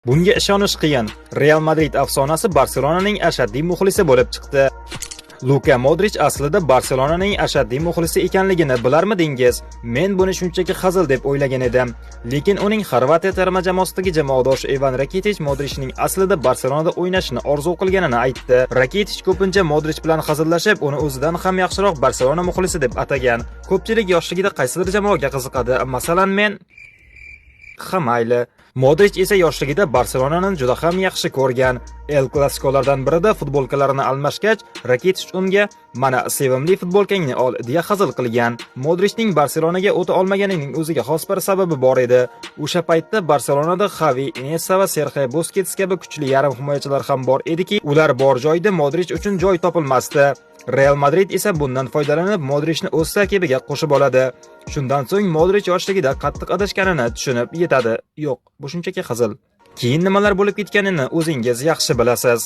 Bunga ishonish qiyin. Real Madrid afsonasi Barselonaning ashaddiy muxlisi bo'lib chiqdi. Luka Modric aslida Barselonaning ashaddiy muxlisi ekanligini bilarmidingiz? Men buni shunchaki hazil deb o'ylagan edim. Lekin uning Xorvatiya terma jamoasidagi jamoadoshi Ivan Rakitić Modricning aslida Barselonada o'ynashini orzu qilganini aytdi. Rakitić ko'pincha Modric bilan hazillashib, uni o'zidan ham yaxshiroq Barselona muxlisi deb atagan. Ko'pchilik yoshligida qaysidir jamoaga qiziqadi. Masalan, men mayli. Modric esa yoshligida Barselonani juda ham yaxshi ko'rgan. El Clasicolardan birida futbolkalarini almashgach, Rakitić unga "Mana sevimli futbolkangni ol" deya hazil qilgan. Modricning Barselonaga o'ta olmaganining o'ziga xos bir sababi bor edi. O'sha paytda Barselonada Xavi, Iniesta va Sergio Busquets kabi kuchli yarim himoyachilar ham bor ediki, ular bor joyda Modric uchun joy topilmasdi. Real Madrid esa bundan foydalanib Modricni o'z tarkibiga qo'shib oladi. Shundan so'ng Modric yoshligida qattiq adashganini tushunib yetadi. Yo'q, bu shunchaki hazil. Keyin nimalar bo'lib ketganini o'zingiz yaxshi bilasiz.